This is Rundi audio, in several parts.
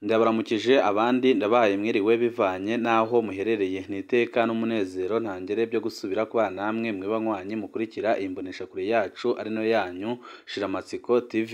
Ndabaramukije abandi ndabaye mwiriwe bivanye naho muherereye niteka n'umunezero ntangere byo gusubira kwa namwe mwibanywanyi mukurikira imbonesha kure yacu ari no yanyu Shiramatsiko TV.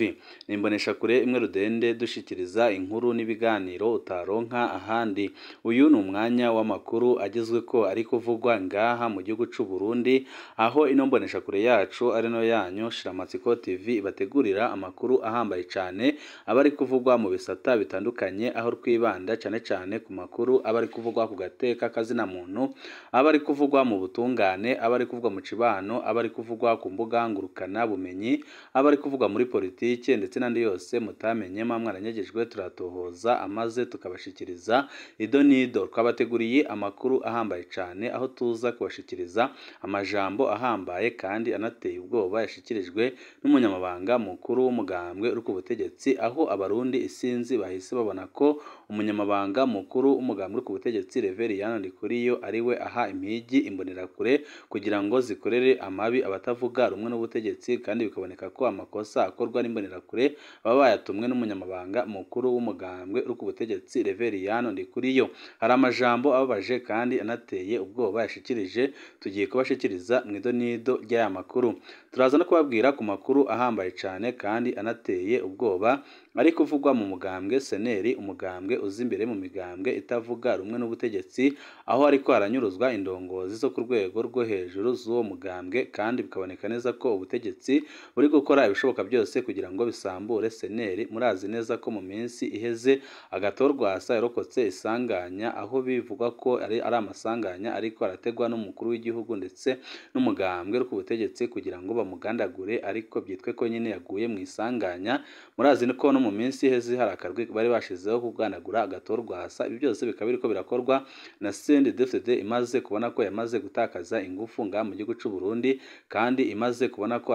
Imbonesha kure imwe rudende dushikiriza inkuru n'ibiganiro utaronka ahandi. Uyu ni umwanya w'amakuru agizwe ko ari kuvugwa ngaha mu gihugu c'u Burundi, aho ino mbonesha kure yacu ari no yanyu Shiramatsiko TV ibategurira amakuru ahambaye cyane abari kuvugwa mu bisata bitandukanye, aho twibanda cyane ku makuru abari kuvugwa ku gateka kazina muntu, abari kuvugwa mu butungane, abari kuvugwa mu cibano, abari kuvugwa ku mbuga ngurukana bumenyi, abari kuvugwa muri politike ndetse n'andi yose mutamenye mwaranyegejwe turatohoza amaze tukabashikiriza ido nido. Twabateguriye amakuru ahambaye cyane aho tuza kubashikiriza amajambo ahambaye kandi anateye ubwoba yashikirijwe n'umunyamabanga mukuru w'umugambwe uri ku butegetsi, aho abarundi isinzi bahise babona ko umunyamabanga mukuru w'umugambwe uri ku butegetsi Neva Ndikuriyo ariwe aha impigi imbonerakure kugira ngo zikorere amabi abatavuga rumwe n'ubutegetsi, kandi bikaboneka ko amakosa akorwa n'imbonerakure baba bayatumwe n'umunyamabanga mukuru w'umugambwe uri ku butegetsi Neva Ndikuriyo. Hari amajambo ababaje kandi anateye ubwoba yashikirije, tugiye kubashikiriza mwido nido ry'aya makuru. Turaza no kubabwira ku makuru ahambaye cyane kandi anateye ubwoba ari kuvugwa mu mugambwe seneri, umugambwe uzi imbere mu migambwe itavuga rumwe n'ubutegetsi, aho ariko haranyuruzwa indongozi zo ku rwego rwo hejuru z'uwo mugambwe, kandi bikaboneka neza ko ubutegetsi buri gukora ibishoboka byose kugira ngo bisambure seneri. Murazi neza ko mu minsi iheze agatorwasa yarokotse isanganya, aho bivugwa ko ari amasanganya ariko arategwa n'umukuru w'igihugu ndetse n'umugambwe uri ku butegetsi kugira ngo bamugandagure, ariko byitwe ko nyine yaguye mu isanganya. Murazi ko no mu minsi iheze hari akarwi bari bashizeho kugandagura agatorwasa. Ibi byose bikaba biriko birakorwa na CNDD-FDD imaze kubona ko yamaze gutakaza ingufu nga mu gihugu c'u Burundi, kandi imaze kubona ko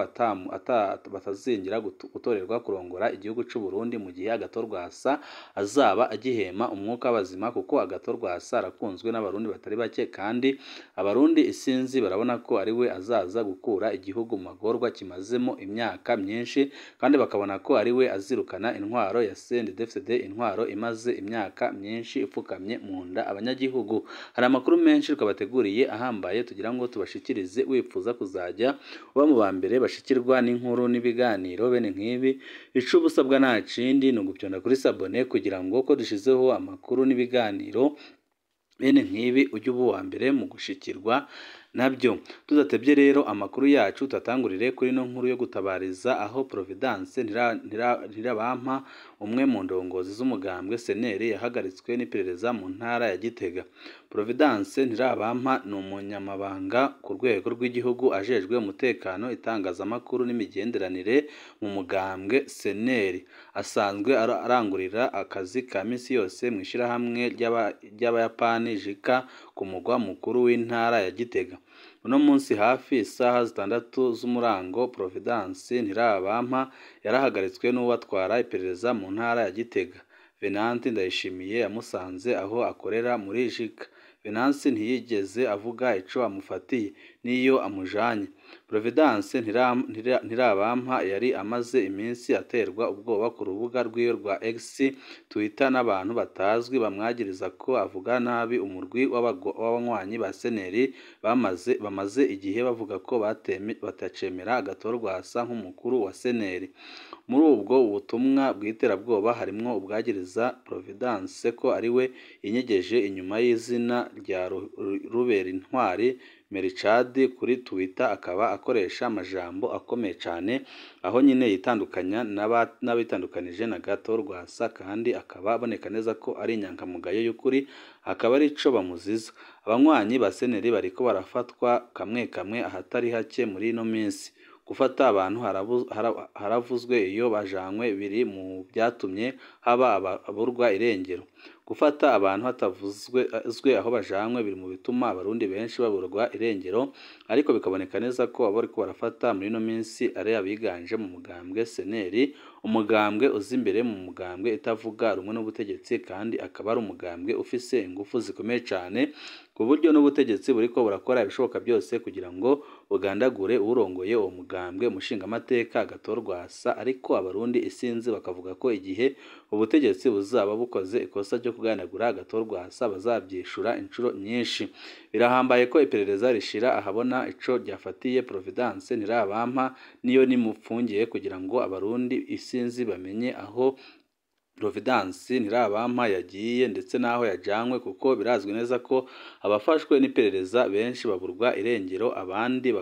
batazingira gutorerwa kurongora igihugu c'u Burundi mu gihe agatorwasa azaba agihema umwuka w'abazima, kuko agatorwasa arakunzwe n'abarundi batari bake, kandi abarundi isinzi barabona ko ariwe azaza gukura igihugu mu magorwa kimazemo imyaka myinshi, kandi bakabona ko ariwe azirukana intwaro ya CNDD-FDD, intwaro imaze imyaka myinshi ipfukamye mu nda abanyagihugu. Hari amakuru menshi twabateguriye ahambaye tugira ngo tubashikirize. Wifuza kuzajya uba mu ba mbere bashikirwa n'inkuru n'ibiganiro bene nk'ibi, ico ubusabwa nta kindi ni ugupyonda kuri sabone kugira ngo ko dushizeho amakuru n'ibiganiro bene nk'ibi ujye uba uwa mbere mu gushikirwa nabyo. Tudatebye rero amakuru yacu tutatangurire kuri no nkuru yo gutabariza, aho Providence Ntirabampa umwe mu ndongozi z'umugambwe seneri yahagaritswe n'iperereza mu ntara ya Gitega. Providence Ntirabampa ni umunyamabanga ku rwego rw'igihugu ajejwe umutekano, itangazamakuru n'imigenderanire mu mugambwe seneri. Asanzwe arangurira akazi ka misi yose mu ishirahamwe ry'abayapani jika ku mugwa mukuru w'intara ya Gitega. Uno munsi hafi isaha 6 z'umurango Providence Ntirabampa yarahagaritswe n'uwatwara iperereza mu ntara ya Gitega. Venanti Ndayishimiye yamusanze aho akorera muri jika. Venansi ntiyigeze avuga ico amufatiye niyo amujanye. Providence Ntirabampa yari amaze iminsi aterwa ubwoba ku rubuga rw'iyo rwa X Twitter n'abantu batazwi bamwagiriza ko avuga nabi umurwi w'abanywanyi ba seneri bamaze igihe bavuga ko batacemera agatorwasa nk'umukuru wa seneri. Muri ubwo ubutumwa bw'iterabwoba harimwo ubwagiriza Providence ko ariwe inyegeje inyuma y'izina rya Rubera Intwari Mericade kuri Twitter, akaba akoresha amajambo akomeye cyane, aho nyine yitandukanya n'abitandukanije na gatorwasa, kandi akaba aboneka neza ko ari inyankamugayo y'ukuri, akaba ari ico bamuziza. Abanywanyi ba seneri bariko barafatwa kamwe ahatari hake muri ino minsi. Gufata abantu haravuzwe iyo bajanywe biri mu byatumye haba aburwa irengero. Gufata abantu hatavuzwe aho bajanywe biri mu bituma abarundi benshi baburwa irengero, ariko bikaboneka neza ko abo ariko barafata muri no minsi ari abiganje mu mugambwe seneri, umugambwe uzi imbere mu mugambwe itavuga rumwe n'ubutegetsi kandi akaba ari umugambwe ufise ingufu zikomeye cyane ku buryo n'ubutegetsi buriko burakora ibishoboka byose kugira ngo bugandagure urongoye uwo mugambwe umushingamateka Agathon-Rwasa, ariko abarundi isinzi bakavuga ko igihe ubutegetsi buzaba bukoze ikosa ryo kugandagura Agathon-Rwasa bazabyishura inshuro nyinshi. Birahambaye ko iperereza rishira ahabona ico ryafatiye Providence Ntirabampa niyo nimupfungiye kugira ngo abarundi isinzi bamenye aho Providence Ntirabampa yagiye ndetse n'aho yajanywe, kuko birazwi neza ko abafashwe n'iperereza benshi baburwa irengero, abandi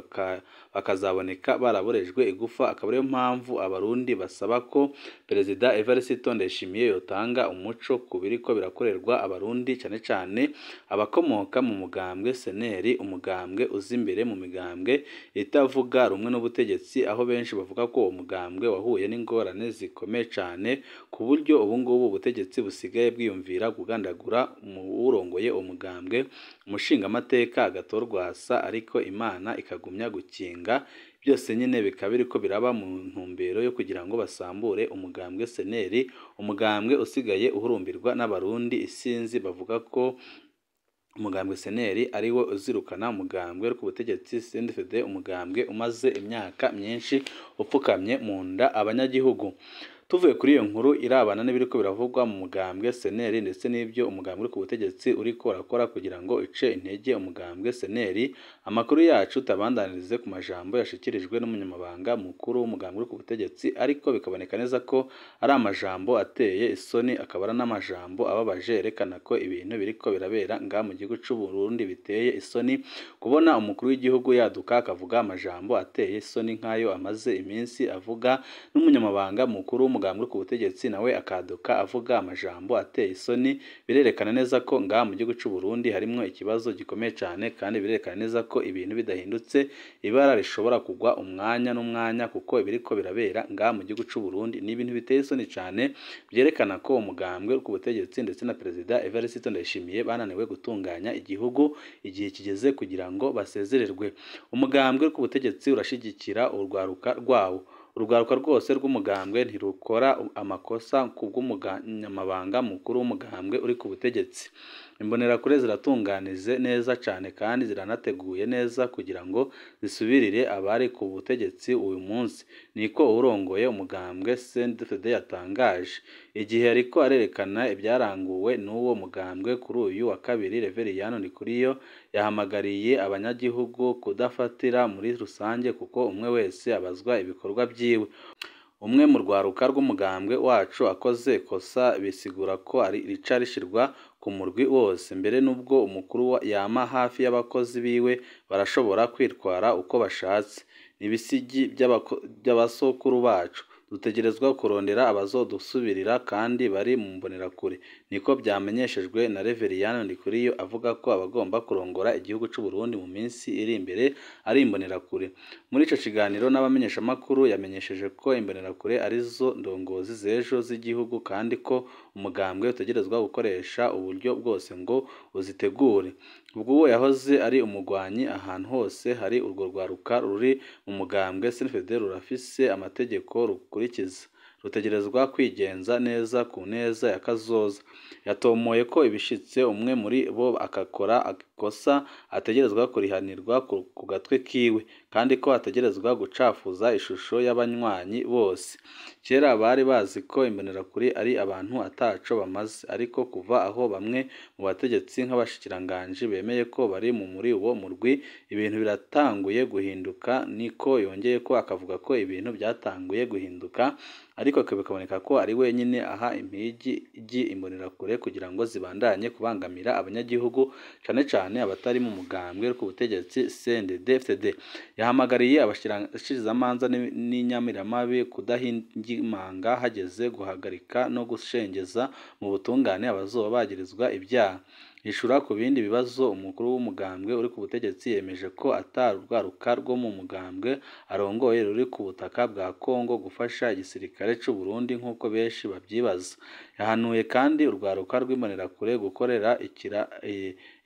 bakazaboneka baraborejwe igufa. Akaba ariyo mpamvu abarundi basaba ko Perezida Evariste Ndayishimiye yotanga umuco ku biriko birakorerwa abarundi, cyane cyane abakomoka mu mugambwe seneri, umugambwe uzi imbere mu migambwe itavuga rumwe n'ubutegetsi, aho benshi bavuga ko uwo mugambwe wahuye n'ingorane zikomeye cyane ku buryo ubu ngubu ubutegetsi busigaye bwiyumvira kugandagura urongoye umugambwe umushingamateka Agathon-Rwasa, ariko Imana ikagumya gukinga byose nyine bikaba biriko biraba mu ntumbero yo kugira ngo basambure umugambwe seneri, umugambwe usigaye uhurumbirwa n'abarundi isinzi bavuga ko umugambwe seneri ariwe uzirukana umugambwe ku butegetsi CNDD-FDD, umugambwe umaze imyaka myinshi upfukamye mu nda abanyagihugu. Tuvuye kuri iyo nkuru irabana n'ibiriko biravugwa mu mugambwe seneri ndetse n'ibyo umugambwe uri ku butegetsi uriko urakora kugira ngo ice intege umugambwe seneri, amakuru yacu tabandanirize ku majambo yashikirijwe n'umunyamabanga mukuru w'umugambwe uri ku butegetsi, ariko bikaboneka neza ko ari amajambo ateye isoni, akaba ari n'amajambo ababaje yerekana ko ibintu biriko birabera nga mu gihugu cy'u Burundi biteye isoni. Kubona umukuru w'igihugu yaduka akavuga amajambo ateye isoni nk'ayo amaze iminsi avuga, n'umunyamabanga mukuru umugambwe ku butegetsi nawe akaduka avuga amajambo ateye isoni, birerekana neza ko ngaha mu gihugu cy'u Burundi harimo ikibazo gikomeye cyane, kandi birerekana neza ko ibintu bidahindutse ibara rishobora kugwa umwanya n'umwanya, kuko ibiriko birabera ngaha mu gihugu cy'u Burundi ni ibintu biteye isoni cyane, byerekana ko umugambwe ku butegetsi ndetse na Perezida Evariste Ndayishimiye bananiwe gutunganya igihugu igihe kigeze kugira ngo basezererwe. Umugambwe ku butegetsi urashigikira urwaruka rwawo, urwaruka rwose rw'umugambwe ntirukora amakosa ku bw'umunyamabanga mukuru w'umugambwe uri ku butegetsi. Imbonerakure ziratunganize neza cyane kandi ziranateguye neza kugira ngo zisubirire abari ku butegetsi uyu munsi, niko urongoye umugambwe CNDD-FDD yatangaje igihe ariko arerekana ibyaranguwe n'uwo mugambwe. Kuri uyu wa kabiri Reveriyano Ndikuriyo yahamagariye abanyagihugu kudafatira muri rusange, kuko umwe wese abazwa ibikorwa byiwe. Umwe mu rwaruka rw'umugambwe wacu akoze kosa bisigura ko ari rica rishirwa ku murwi wose, mbere n'ubwo umukuru yama hafi y'abakozi biwe barashobora kwitwara uko bashatse. N'ibisigi by'abasokuru bacu dutegerezwa kurondera abazodusubirira kandi bari mu mbonerakure, niko byamenyeshejwe na Reveriyano Ndikuriyo avuga ko abagomba kurongora igihugu cy'u Burundi mu minsi iri imbere ari imbonerakure. Muri ico kiganiro n'abamenyeshamakuru yamenyesheje ko imbonerakure arizo ndongozi z'ejo z'igihugu, kandi ko umugambwe utegerezwa gukoresha uburyo bwose ngo uzitegure. Ubwo uwo yahoze ari umugwanyi ahantu hose hari urwo rwaruka ruri mu mugambwe CNDD-FDD rurafise amategeko rukurikiza, rutegerezwa kwigenza neza ku neza ya kazoza. Yatomoye ko ibishitse umwe muri bo akakora ikosa ategerezwa kurihanirwa ku gatwe kiwe, kandi ko ategerezwa gucafuza ishusho y'abanywanyi bose. Kera bari bazi ko imbonerakure ari abantu ataco bamaze, ariko kuva aho bamwe mu bategetsi nk'abashikiranganje bemeye ko bari muri uwo murwi, ibintu biratanguye guhinduka. Niko yongeye ko akavuga ko ibintu byatanguye guhinduka, ariko bikaboneka ko ari wenyine aha impigi imbonerakure kugira ngo zibandanye kubangamira abanyagihugu, cyane cyane abatari mu mugambwe ku butegetsi CNDD-FDD. Yahamagariye abashikirizamanza n'inyamiramabi kudahingimanga hageze guhagarika no gushengeza mu butungane abazoba bagirizwa ibyaha. Ishura ku bindi bibazo umukuru w'umugambwe uri ku butegetsi yemeje ko atari urwaruka rwo mu mugambwe arongoye ruri ku butaka bwa Kongo gufasha igisirikare cy'u Burundi nk'uko benshi babyibaza. Yahanuye kandi urwaruka rw'imbonerakure gukorera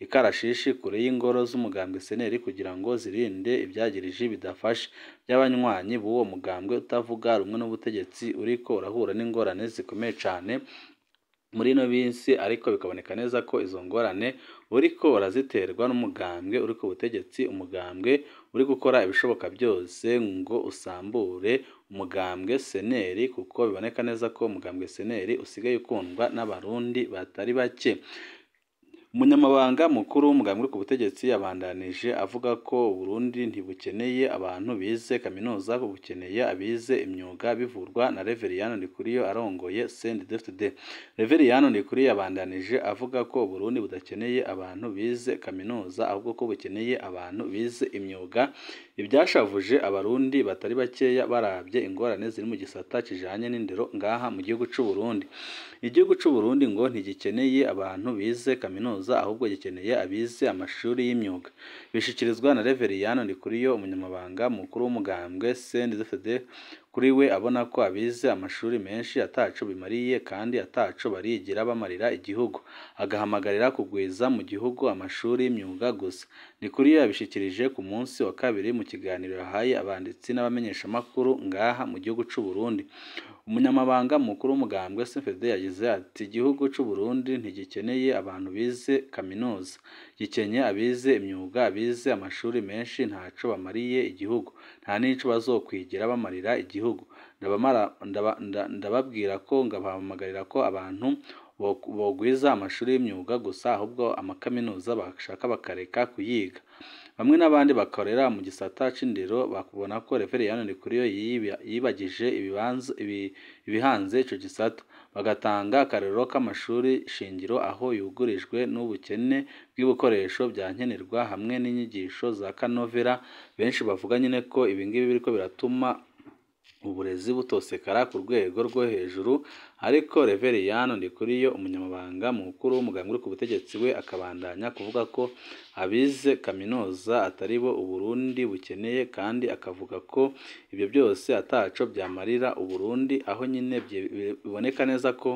ikarashishi kure y'ingoro z'umugambwe seneri kugira ngo zirinde ibyagirije bidafashe by'abanywanyi b'uwo mugambwe utavuga rumwe n'ubutegetsi uriko urahura n'ingorane zikomeye cyane muri ino minsi, ariko bikaboneka neza ko izo ngorane uriko uraziterwa n'umugambwe uri ku butegetsi, umugambwe uri gukora ibishoboka byose ngo usambure umugambwe seneri, kuko biboneka neza ko umugambwe seneri usigaye ukundwa n'abarundi batari bake. Umunyamabanga mukuru w'umugambwe uri ku butegetsi yabandanije avuga ko Burundi ntibukeneye abantu bize kaminuza, bukeneye abize imyuga bivurwa na Reveriyano Ndikuriyo arongoye CNDD-FDD. Reveriyano Ndikuriyo yabandanije avuga ko Burundi budakeneye abantu bize kaminuza ahubwo ko bukeneye abantu bize imyuga. Ibyashavuje abarundi batari bakeya barabye ingorane ziri mu gisata kijanye n'indero ngaha mu gihugu cy'u Burundi. Igihugu cy'u Burundi ngo ntigikeneye abantu bize kaminuza ahubwo gikeneye abize amashuri y'imyuga. Bishikirizwa na Reveriyano Ndikuriyo, umunyamabanga mukuru w'umugambwe CNDD-FDD. Kuri we abona ko abize amashuri menshi ataco bimariye kandi ataco barigira bamarira igihugu, agahamagarira kugwiza mu gihugu amashuri y'imyuga gusa. Ndikuriyo yabishikirije ku munsi wa kabiri mu kiganiro yahaye abanditsi n'abamenyeshamakuru ngaha mu gihugu cy'u Burundi. Umunyamabanga mukuru w'umugambwe CNDD yagize ati igihugu cy'u Burundi ntigikeneye abantu bize kaminuza, gikeneye abize imyuga. Abize amashuri menshi ntaco bamariye igihugu, nta n'ico bazokwigira bamarira igihugu. Ndababwira ko ngabahamagarira ko abantu bogwiza amashuri y'imyuga gusa, ahubwo amakaminuza bashaka bakareka kuyiga. Bamwe n'abandi bakorera mu gisata c'indero bakubona ko Reveriyano Ndikuriyo yibagije ibihanze ico gisata, bagatanga akarero k'amashuri shingiro aho yugurijwe n'ubukene bw'ibikoresho bya nkenerwa hamwe n'inyigisho za kanovera. Benshi bavuga nyine ko ibingibi biriko biratuma uburezi butosekara ku rwego rwo hejuru, ariko Reveriyano Ndikuriyo, umunyamabanga mukuru w'umugambwe uri ku butegetsi, we akabandanya kuvuga ko abize kaminuza atari bo Uburundi bukeneye, kandi akavuga ko ibyo byose ataco byamarira Uburundi, aho nyine biboneka neza ko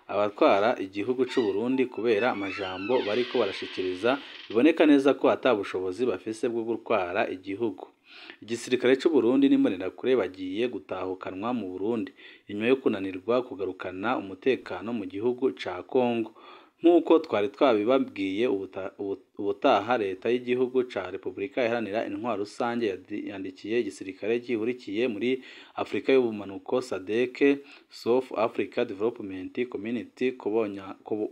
abatwara igihugu cy'u Burundi kubera amajambo bariko barashikiriza biboneka neza ko atabushobozi bafise bwo gutwara igihugu. Igisirikare cy'u Burundi n'imbonerakure bagiye gutahukanwa mu Burundi inyuma yo kunanirwa kugarukana umutekano mu gihugu ca Kongo. Nk'uko twari twabibabwiye ubutaha, leta y'igihugu ca Repubulika Iharanira Intwaro Rusange yandikiye igisirikare gihurikiye muri Afrika y'ubumanuko SADC, South Africa Development Community,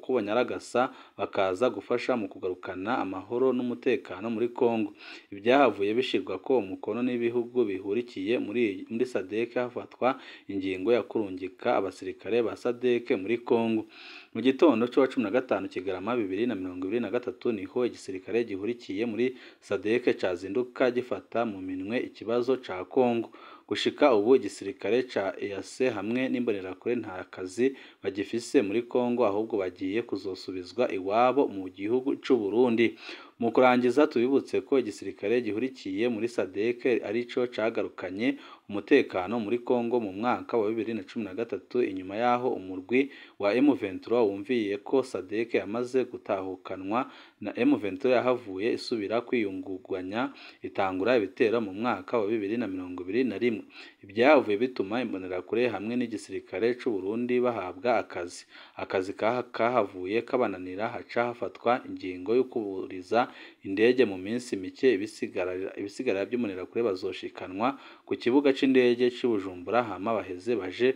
kubonyaragasa bakaza gufasha mu kugarukana amahoro n'umutekano muri Kongo. Ibyahavuye bishirwa ko umukono n'ibihugu bihurikiye muri SADC, hafatwa ingingo ya kurungika abasirikare ba SADC muri Kongo. Mu gitondo cyo 15 Kigarama 2023 niho igisirikare gihurikiye muri SADC cazinduka gifata mu minwe ikibazo ca Kongo. Gushika ubu igisirikare ca EAC hamwe n'imbonerakure nta kazi bagifise muri Kongo, ahubwo bagiye kuzosubizwa iwabo mu gihugu cy'u Burundi. Mu kurangiza tubibutse ko igisirikare gihurikiye muri SADC arico cagarukanye umutekano muri Kongo mu mwaka wa 2013 inyuma yaho umurwi wa M23 wumviye ko SADC yamaze gutahukanwa na M23 yahavuye isubira kwiyungugwanya itangura ibitero mu mwaka wa 2021. Ibyahavuye bituma imbonerakure hamwe n'igisirikare cy'u Burundi bahabwa akazi kahavuye kabananira, haca hafatwa ingingo yo kuburiza indege mu minsi mike. Ibisigara by'imbonerakure bazoshikanwa ku kibuga c'indege cy'Ubujumbura hama baheze baje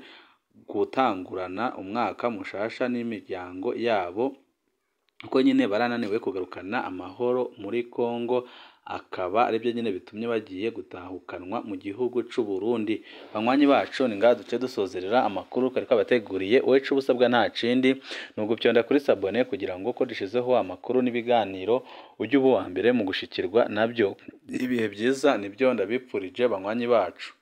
gutangurana umwaka mushasha n'imiryango yabo, uko nyine barananiwe kugarukana amahoro muri Kongo, akaba aribyo nyine bitumye bagiye gutahukanwa mu gihugu cy'u Burundi. Banywanyi bacu ni ngaha duce dusozerera amakuru kari kabateguriye. Wowe ico busabwa nta cindi ni ugupyonda kuri sabone kugira ngo ko dushizeho amakuru n'ibiganiro ujye uba wa mbere mu gushikirwa nabyo. Ibihe byiza nibyo ndabipfurije banywanyi bacu.